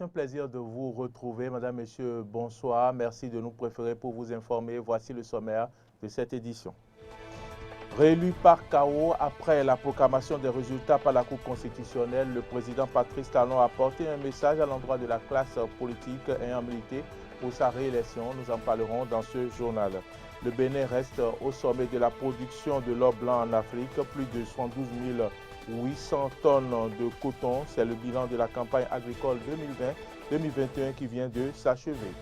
un plaisir de vous retrouver. Madame, Messieurs, bonsoir. Merci de nous préférer pour vous informer. Voici le sommaire de cette édition. Réélu par KO après la proclamation des résultats par la Cour constitutionnelle, le président Patrice Talon a porté un message à l'endroit de la classe politique ayant milité pour sa réélection. Nous en parlerons dans ce journal. Le Bénin reste au sommet de la production de l'or blanc en Afrique, plus de 112 800 tonnes de coton. C'est le bilan de la campagne agricole 2020-2021 qui vient de s'achever.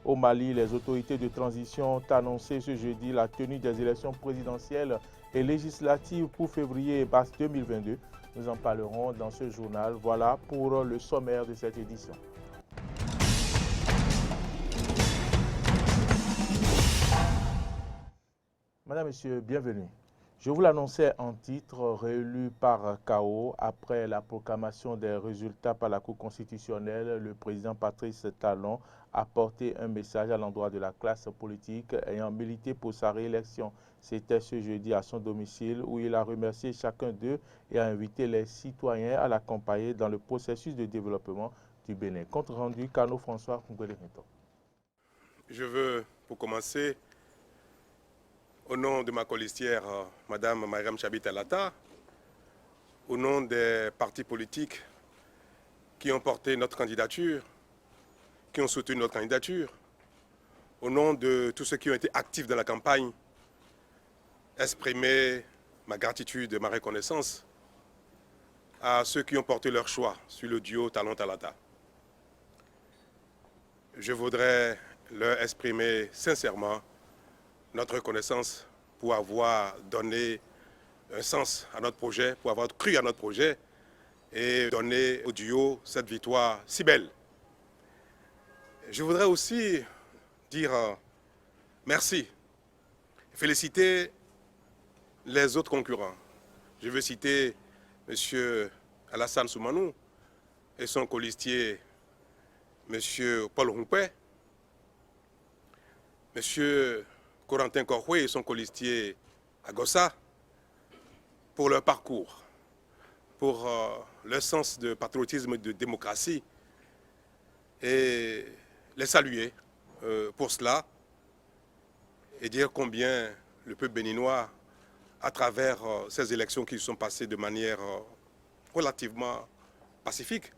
Au Mali, les autorités de transition ont annoncé ce jeudi la tenue des élections présidentielles et législatives pour février et mars 2022. Nous en parlerons dans ce journal. Voilà pour le sommaire de cette édition. Madame, Monsieur, bienvenue. Je vous l'annonçais en titre, réélu par KO après la proclamation des résultats par la Cour constitutionnelle, le président Patrice Talon a porté un message à l'endroit de la classe politique ayant milité pour sa réélection. C'était ce jeudi à son domicile où il a remercié chacun d'eux et a invité les citoyens à l'accompagner dans le processus de développement du Bénin. Compte rendu, Kano François Kungwele-Rinto. Je veux, pour commencer, au nom de ma colistière, Madame Mariam Chabit Alata, au nom des partis politiques qui ont porté notre candidature, qui ont soutenu notre candidature, au nom de tous ceux qui ont été actifs dans la campagne, exprimer ma gratitude et ma reconnaissance à ceux qui ont porté leur choix sur le duo Talon-Talata. Je voudrais leur exprimer sincèrement notre reconnaissance pour avoir donné un sens à notre projet, pour avoir cru à notre projet et donné au duo cette victoire si belle. Je voudrais aussi dire merci, féliciter les autres concurrents. Je veux citer M. Alassane Soumanou et son colistier M. Paul Rumpé, M. Corentin Korhoué et son colistier Agossa pour leur parcours, pour leur sens de patriotisme et de démocratie et les saluer pour cela et dire combien le peuple béninois, à travers ces élections qui se sont passées de manière relativement pacifique,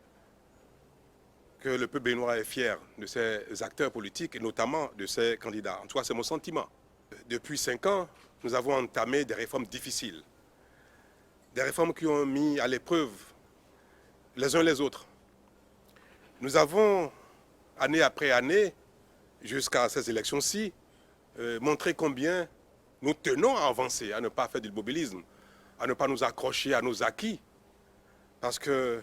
que le peuple béninois est fier de ses acteurs politiques et notamment de ses candidats. En tout cas, c'est mon sentiment. Depuis 5 ans, nous avons entamé des réformes difficiles. Des réformes qui ont mis à l'épreuve les uns les autres. Nous avons, année après année, jusqu'à ces élections-ci, montré combien nous tenons à avancer, à ne pas faire du mobilisme, à ne pas nous accrocher à nos acquis, parce qu'ils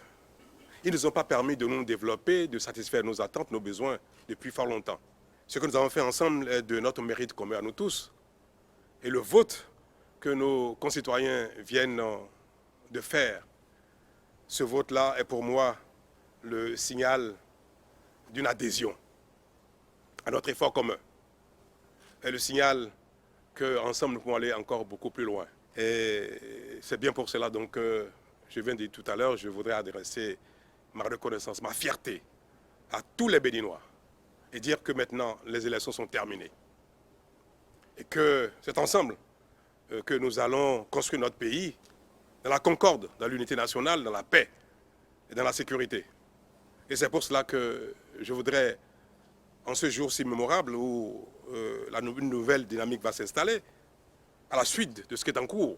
ne nous ont pas permis de nous développer, de satisfaire nos attentes, nos besoins depuis fort longtemps. Ce que nous avons fait ensemble est de notre mérite commun à nous tous. Et le vote que nos concitoyens viennent de faire, ce vote-là est pour moi le signal d'une adhésion à notre effort commun. Et le signal qu'ensemble nous pouvons aller encore beaucoup plus loin. Et c'est bien pour cela donc que je viens de dire tout à l'heure, je voudrais adresser ma reconnaissance, ma fierté à tous les Béninois et dire que maintenant les élections sont terminées. Et que c'est ensemble que nous allons construire notre pays dans la concorde, dans l'unité nationale, dans la paix et dans la sécurité. Et c'est pour cela que je voudrais, en ce jour si mémorable où une nouvelle dynamique va s'installer, à la suite de ce qui est en cours,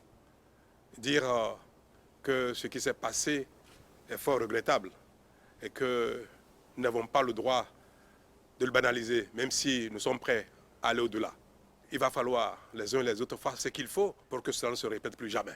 dire que ce qui s'est passé est fort regrettable et que nous n'avons pas le droit de le banaliser, même si nous sommes prêts à aller au-delà. Il va falloir les uns et les autres faire ce qu'il faut pour que cela ne se répète plus jamais.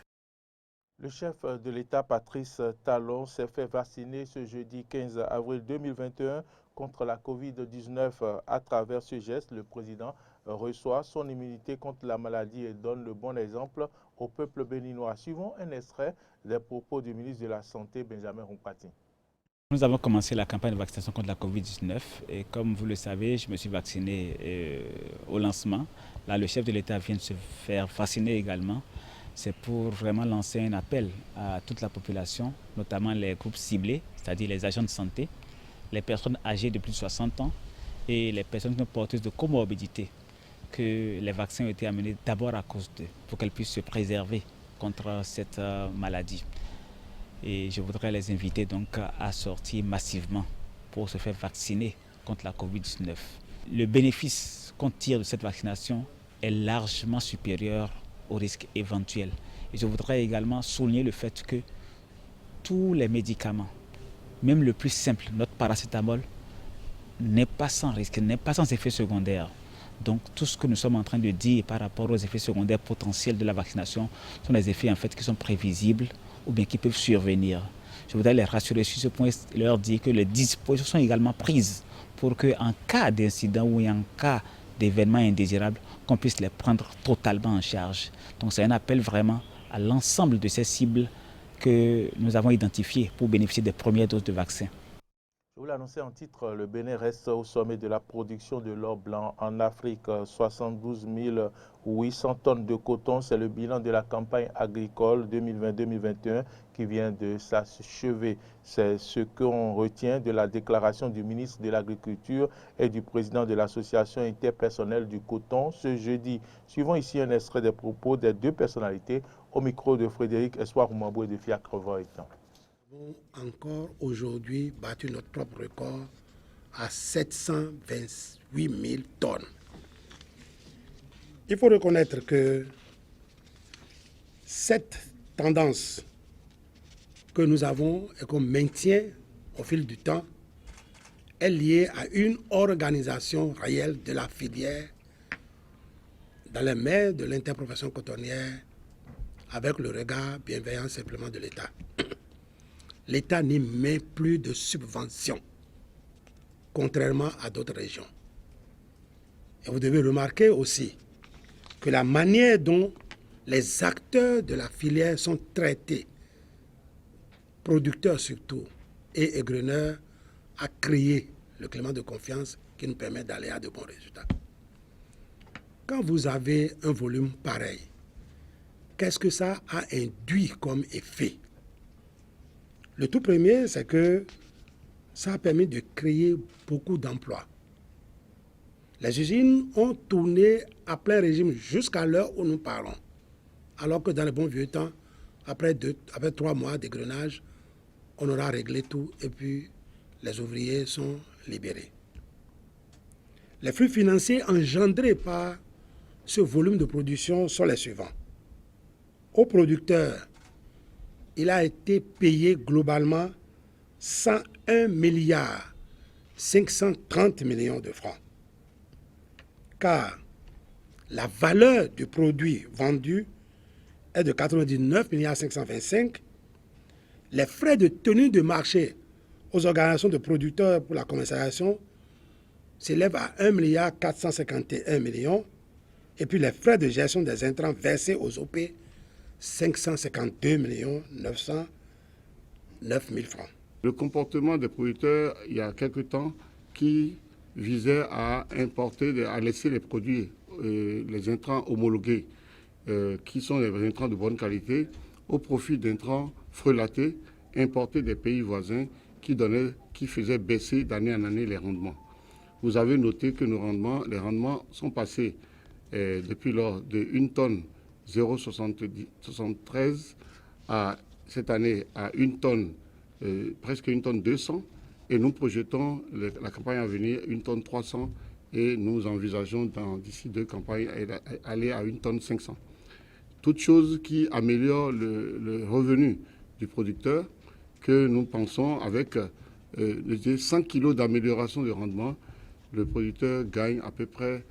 Le chef de l'État, Patrice Talon, s'est fait vacciner ce jeudi 15 avril 2021 contre la COVID-19. À travers ce geste, le président reçoit son immunité contre la maladie et donne le bon exemple au peuple béninois. Suivons un extrait des propos du ministre de la Santé, Benjamin Rumpati. Nous avons commencé la campagne de vaccination contre la COVID-19 et comme vous le savez, je me suis vacciné au lancement. Là, le chef de l'État vient de se faire vacciner également. C'est pour vraiment lancer un appel à toute la population, notamment les groupes ciblés, c'est-à-dire les agents de santé, les personnes âgées de plus de 60 ans et les personnes porteuses de comorbidité que les vaccins ont été amenés d'abord à cause d'eux, pour qu'elles puissent se préserver contre cette maladie. Et je voudrais les inviter donc à sortir massivement pour se faire vacciner contre la COVID-19. Le bénéfice qu'on tire de cette vaccination est largement supérieur au risque éventuel. Et je voudrais également souligner le fait que tous les médicaments, même le plus simple, notre paracétamol, n'est pas sans risque, n'est pas sans effet secondaire. Donc tout ce que nous sommes en train de dire par rapport aux effets secondaires potentiels de la vaccination sont des effets en fait qui sont prévisibles ou bien qui peuvent survenir. Je voudrais les rassurer sur ce point et leur dire que les dispositions sont également prises pour qu'en cas d'incident ou en cas d'événement indésirable, qu'on puisse les prendre totalement en charge. Donc c'est un appel vraiment à l'ensemble de ces cibles que nous avons identifiées pour bénéficier des premières doses de vaccins. Je vous l'annonçais en titre, le Bénin reste au sommet de la production de l'or blanc en Afrique. 72 800 tonnes de coton, c'est le bilan de la campagne agricole 2020-2021 qui vient de s'achever. C'est ce qu'on retient de la déclaration du ministre de l'Agriculture et du président de l'association interpersonnelle du coton ce jeudi. Suivons ici un extrait des propos des deux personnalités au micro de Frédéric Espoir Oumabou et de Fiacre Voitan. Nous avons encore aujourd'hui battu notre propre record à 728 000 tonnes. Il faut reconnaître que cette tendance que nous avons et qu'on maintient au fil du temps est liée à une organisation réelle de la filière dans les mains de l'interprofession cotonnière avec le regard bienveillant simplement de l'État. L'État n'y met plus de subventions, contrairement à d'autres régions. Et vous devez remarquer aussi que la manière dont les acteurs de la filière sont traités, producteurs surtout, et égreneurs, a créé le climat de confiance qui nous permet d'aller à de bons résultats. Quand vous avez un volume pareil, qu'est-ce que ça a induit comme effet ? Le tout premier, c'est que ça a permis de créer beaucoup d'emplois. Les usines ont tourné à plein régime jusqu'à l'heure où nous parlons. Alors que dans le bon vieux temps, après 3 mois d'égrenage, on aura réglé tout et puis les ouvriers sont libérés. Les flux financiers engendrés par ce volume de production sont les suivants. Aux producteurs, il a été payé globalement 101 milliards 530 millions de francs. Car la valeur du produit vendu est de 99 milliards 525. Les frais de tenue de marché aux organisations de producteurs pour la commercialisation s'élèvent à 1 milliard 451 millions. Et puis les frais de gestion des intrants versés aux OP, 552 909 000 francs. Le comportement des producteurs, il y a quelque temps, qui visait à importer, à laisser les produits, les intrants homologués, qui sont les intrants de bonne qualité, au profit d'intrants frelatés, importés des pays voisins, qui faisaient baisser d'année en année les rendements. Vous avez noté que les rendements sont passés depuis lors de 1 tonne 0,73 à cette année à 1 tonne, presque 1 tonne 200, et nous projetons la campagne à venir 1 tonne 300 et nous envisageons d'ici 2 campagnes aller à 1 tonne 500. Toute chose qui améliore le revenu du producteur, que nous pensons avec 100 kg d'amélioration de rendement, le producteur gagne à peu près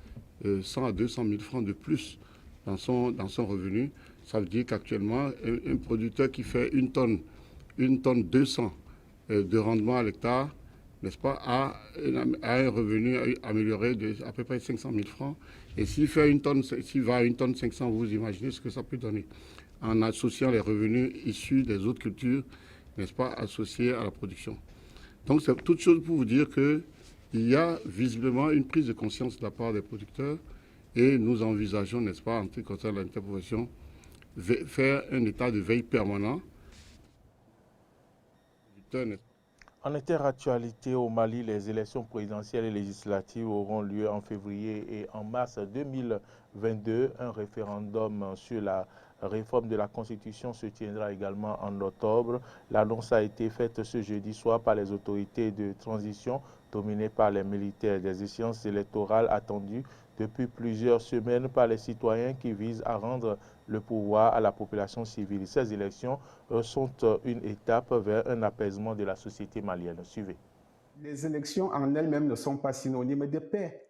100 à 200 000 francs de plus dans son revenu. Ça veut dire qu'actuellement, un producteur qui fait 1 tonne 200 de rendement à l'hectare, n'est-ce pas, a un revenu amélioré de à peu près 500 000 francs. Et s'il va à 1 tonne 500, vous imaginez ce que ça peut donner en associant les revenus issus des autres cultures, n'est-ce pas, associés à la production. Donc c'est toute chose pour vous dire qu'il y a visiblement une prise de conscience de la part des producteurs et nous envisageons, n'est-ce pas, en ce qui concerne l'interprofession, faire un état de veille permanent. En interactualité au Mali, les élections présidentielles et législatives auront lieu en février et en mars 2022. Un référendum sur la réforme de la Constitution se tiendra également en octobre. L'annonce a été faite ce jeudi soir par les autorités de transition dominées par les militaires. Des échéances électorales attendues depuis plusieurs semaines par les citoyens qui visent à rendre le pouvoir à la population civile. Ces élections sont une étape vers un apaisement de la société malienne. Suivez. Les élections en elles-mêmes ne sont pas synonymes de paix.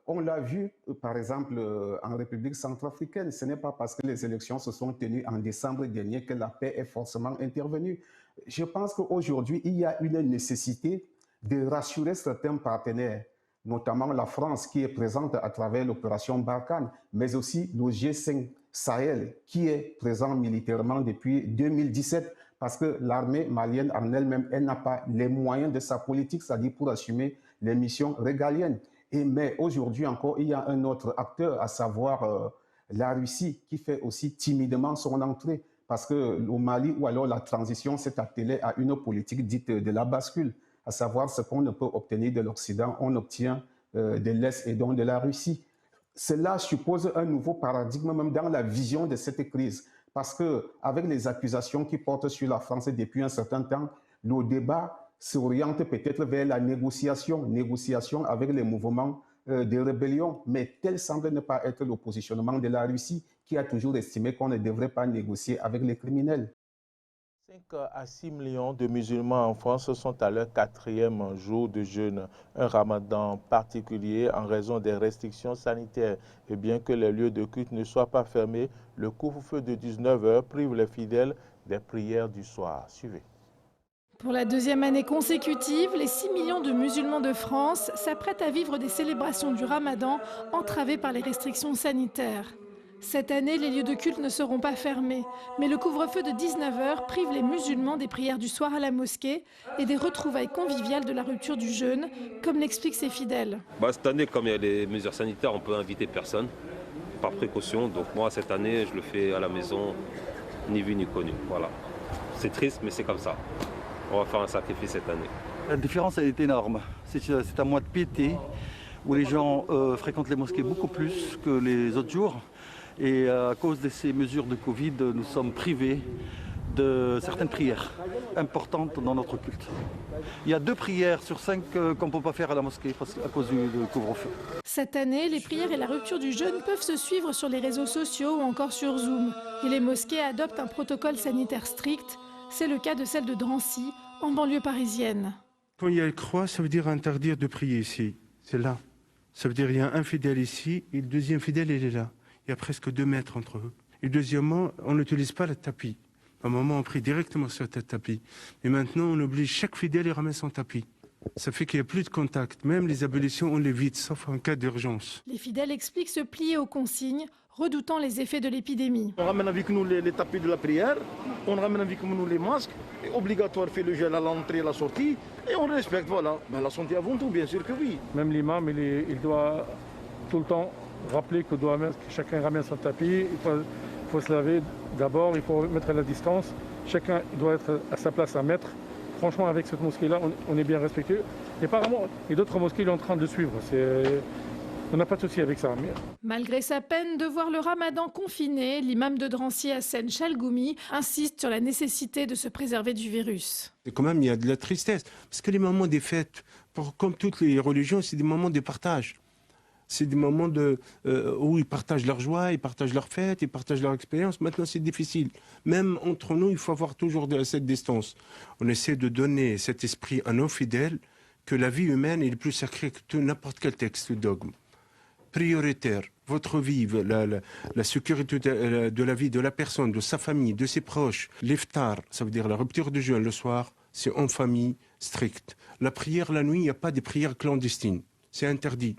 On l'a vu, par exemple, en République centrafricaine. Ce n'est pas parce que les élections se sont tenues en décembre dernier que la paix est forcément intervenue. Je pense qu'aujourd'hui, il y a une nécessité de rassurer certains partenaires, notamment la France qui est présente à travers l'opération Barkhane, mais aussi le G5 Sahel qui est présent militairement depuis 2017 parce que l'armée malienne en elle-même, elle n'a pas les moyens de sa politique, c'est-à-dire pour assumer les missions régaliennes. Mais aujourd'hui encore, il y a un autre acteur, à savoir la Russie, qui fait aussi timidement son entrée parce que au Mali, ou alors la transition s'est attelée à une politique dite de la bascule, à savoir ce qu'on ne peut obtenir de l'Occident, on obtient de l'Est et donc de la Russie. Cela suppose un nouveau paradigme même dans la vision de cette crise, parce qu'avec les accusations qui portent sur la France depuis un certain temps, le débat s'oriente peut-être vers la négociation avec les mouvements de rébellion, mais tel semble ne pas être le positionnement de la Russie, qui a toujours estimé qu'on ne devrait pas négocier avec les criminels. 5 à 6 millions de musulmans en France sont à leur 4e jour de jeûne, un ramadan particulier en raison des restrictions sanitaires. Et bien que les lieux de culte ne soient pas fermés, le couvre-feu de 19 h prive les fidèles des prières du soir. Suivez. Pour la 2e année consécutive, les 6 millions de musulmans de France s'apprêtent à vivre des célébrations du ramadan entravées par les restrictions sanitaires. Cette année, les lieux de culte ne seront pas fermés, mais le couvre-feu de 19 h prive les musulmans des prières du soir à la mosquée et des retrouvailles conviviales de la rupture du jeûne, comme l'expliquent ses fidèles. Cette année, comme il y a les mesures sanitaires, on peut inviter personne, par précaution. Donc moi, cette année, je le fais à la maison, ni vu ni connu. Voilà. C'est triste, mais c'est comme ça. On va faire un sacrifice cette année. La différence, elle est énorme. C'est un mois de piété où les gens fréquentent les mosquées beaucoup plus que les autres jours. Et à cause de ces mesures de Covid, nous sommes privés de certaines prières importantes dans notre culte. Il y a 2 prières sur 5 qu'on ne peut pas faire à la mosquée à cause du couvre-feu. Cette année, les prières et la rupture du jeûne peuvent se suivre sur les réseaux sociaux ou encore sur Zoom. Et les mosquées adoptent un protocole sanitaire strict. C'est le cas de celle de Drancy, en banlieue parisienne. Quand il y a une croix, ça veut dire interdire de prier ici. C'est là. Ça veut dire qu'il y a un fidèle ici et le deuxième fidèle, il est là. Il y a presque 2 mètres entre eux. Et deuxièmement, on n'utilise pas le tapis. À un moment, on prie directement sur le tapis. Mais maintenant, on oblige chaque fidèle à ramener son tapis. Ça fait qu'il n'y a plus de contact. Même les ablutions, on l'évite, sauf en cas d'urgence. Les fidèles expliquent se plier aux consignes, redoutant les effets de l'épidémie. On ramène avec nous les tapis de la prière, on ramène avec nous les masques, et obligatoire fait le gel à l'entrée et à la sortie, et on respecte, voilà. Ben, la santé avant tout, bien sûr que oui. Même l'imam, il doit tout le temps rappeler que chacun ramène son tapis, il faut se laver d'abord, il faut mettre à la distance, chacun doit être à sa place à mettre. Franchement, avec cette mosquée-là, on est bien respecté. Et apparemment, et d'autres mosquées sont en train de suivre. On n'a pas de souci avec ça. Malgré sa peine de voir le ramadan confiné, l'imam de Drancy Hassen Chalgoumi insiste sur la nécessité de se préserver du virus. Et quand même, il y a de la tristesse. Parce que les moments des fêtes, comme toutes les religions, c'est des moments de partage. C'est des moments où ils partagent leur joie, ils partagent leurs fêtes, ils partagent leur expérience. Maintenant, c'est difficile. Même entre nous, il faut avoir toujours cette distance. On essaie de donner cet esprit à nos fidèles que la vie humaine est plus sacrée que n'importe quel texte ou dogme. Prioritaire, votre vie, la sécurité de la vie de la personne, de sa famille, de ses proches. L'iftar, ça veut dire la rupture du jeûne le soir, c'est en famille, strict. La prière la nuit, il n'y a pas de prière clandestine. C'est interdit.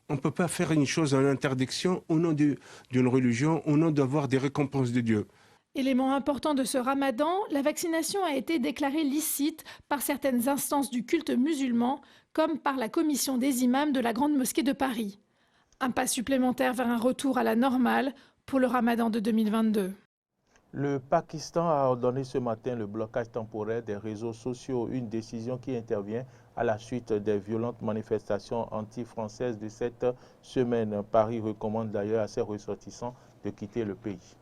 On ne peut pas faire une chose en interdiction au nom d'une religion, au nom d'avoir des récompenses de Dieu. Élément important de ce ramadan, la vaccination a été déclarée licite par certaines instances du culte musulman, comme par la commission des imams de la Grande Mosquée de Paris. Un pas supplémentaire vers un retour à la normale pour le ramadan de 2022. Le Pakistan a ordonné ce matin le blocage temporaire des réseaux sociaux, une décision qui intervient à la suite des violentes manifestations anti-françaises de cette semaine. Paris recommande d'ailleurs à ses ressortissants de quitter le pays.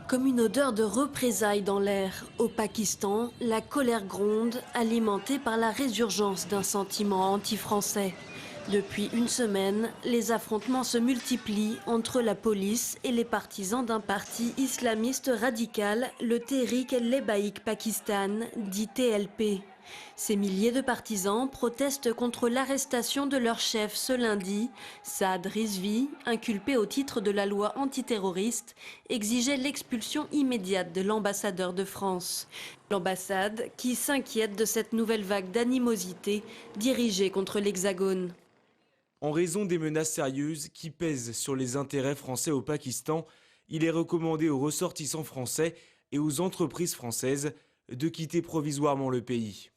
Comme une odeur de représailles dans l'air, au Pakistan, la colère gronde, alimentée par la résurgence d'un sentiment anti-français. Depuis une semaine, les affrontements se multiplient entre la police et les partisans d'un parti islamiste radical, le Tehreek-e-Lebaïk Pakistan, dit TLP. Ces milliers de partisans protestent contre l'arrestation de leur chef ce lundi. Saad Rizvi, inculpé au titre de la loi antiterroriste, exigeait l'expulsion immédiate de l'ambassadeur de France. L'ambassade qui s'inquiète de cette nouvelle vague d'animosité dirigée contre l'Hexagone. En raison des menaces sérieuses qui pèsent sur les intérêts français au Pakistan, il est recommandé aux ressortissants français et aux entreprises françaises de quitter provisoirement le pays.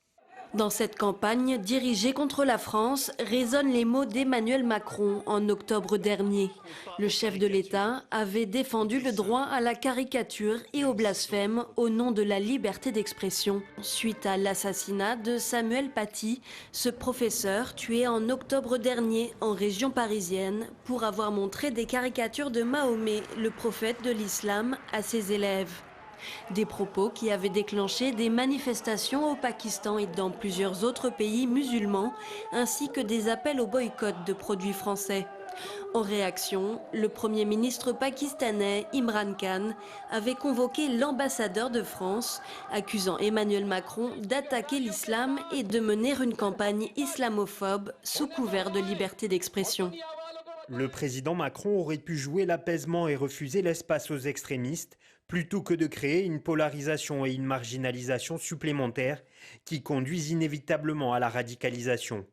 Dans cette campagne dirigée contre la France, résonnent les mots d'Emmanuel Macron en octobre dernier. Le chef de l'État avait défendu le droit à la caricature et au blasphème au nom de la liberté d'expression. Suite à l'assassinat de Samuel Paty, ce professeur tué en octobre dernier en région parisienne pour avoir montré des caricatures de Mahomet, le prophète de l'islam, à ses élèves. Des propos qui avaient déclenché des manifestations au Pakistan et dans plusieurs autres pays musulmans, ainsi que des appels au boycott de produits français. En réaction, le Premier ministre pakistanais Imran Khan avait convoqué l'ambassadeur de France, accusant Emmanuel Macron d'attaquer l'islam et de mener une campagne islamophobe sous couvert de liberté d'expression. Le président Macron aurait pu jouer l'apaisement et refuser l'espace aux extrémistes, plutôt que de créer une polarisation et une marginalisation supplémentaires qui conduisent inévitablement à la radicalisation.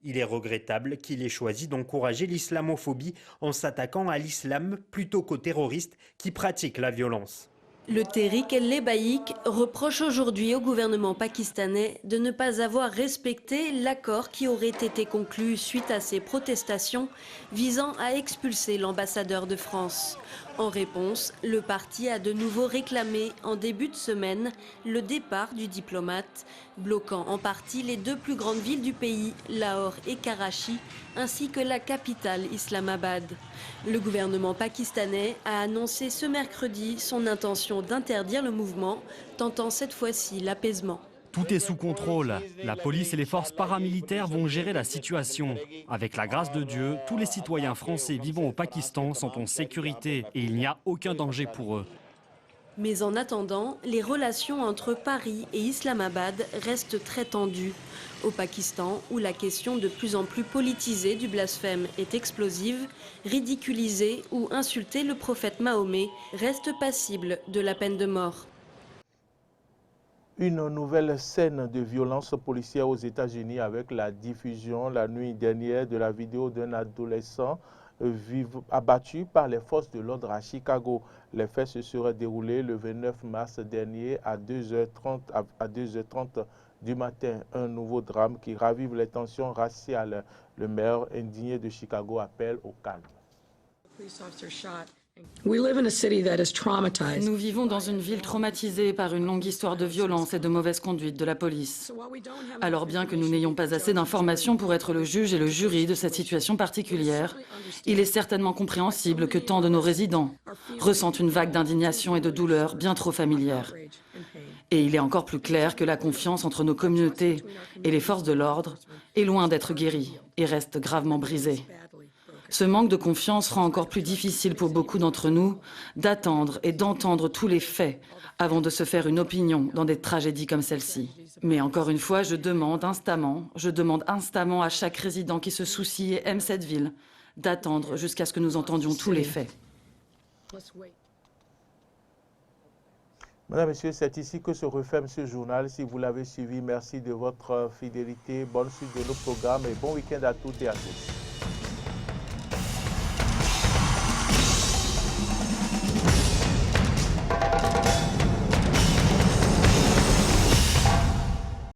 Il est regrettable qu'il ait choisi d'encourager l'islamophobie en s'attaquant à l'islam plutôt qu'aux terroristes qui pratiquent la violence. Le Tehreek-e-Lebaïk reproche aujourd'hui au gouvernement pakistanais de ne pas avoir respecté l'accord qui aurait été conclu suite à ces protestations visant à expulser l'ambassadeur de France. En réponse, le parti a de nouveau réclamé en début de semaine le départ du diplomate, bloquant en partie les deux plus grandes villes du pays, Lahore et Karachi, ainsi que la capitale Islamabad. Le gouvernement pakistanais a annoncé ce mercredi son intention d'interdire le mouvement, tentant cette fois-ci l'apaisement. Tout est sous contrôle. La police et les forces paramilitaires vont gérer la situation. Avec la grâce de Dieu, tous les citoyens français vivant au Pakistan sont en sécurité et il n'y a aucun danger pour eux. Mais en attendant, les relations entre Paris et Islamabad restent très tendues. Au Pakistan, où la question de plus en plus politisée du blasphème est explosive, ridiculiser ou insulter le prophète Mahomet reste passible de la peine de mort. Une nouvelle scène de violence policière aux États-Unis avec la diffusion la nuit dernière de la vidéo d'un adolescent abattu par les forces de l'ordre à Chicago. Les faits se seraient déroulés le 29 mars dernier à 2h30 du matin. Un nouveau drame qui ravive les tensions raciales. Le maire indigné de Chicago appelle au calme. Nous vivons dans une ville traumatisée par une longue histoire de violence et de mauvaise conduite de la police. Alors bien que nous n'ayons pas assez d'informations pour être le juge et le jury de cette situation particulière, il est certainement compréhensible que tant de nos résidents ressentent une vague d'indignation et de douleur bien trop familière. Et il est encore plus clair que la confiance entre nos communautés et les forces de l'ordre est loin d'être guérie et reste gravement brisée. Ce manque de confiance rend encore plus difficile pour beaucoup d'entre nous d'attendre et d'entendre tous les faits avant de se faire une opinion dans des tragédies comme celle-ci. Mais encore une fois, je demande instamment à chaque résident qui se soucie et aime cette ville d'attendre jusqu'à ce que nous entendions tous les faits. Mesdames, Messieurs, c'est ici que se referme ce journal. Si vous l'avez suivi, merci de votre fidélité. Bonne suite de nos programmes et bon week-end à toutes et à tous.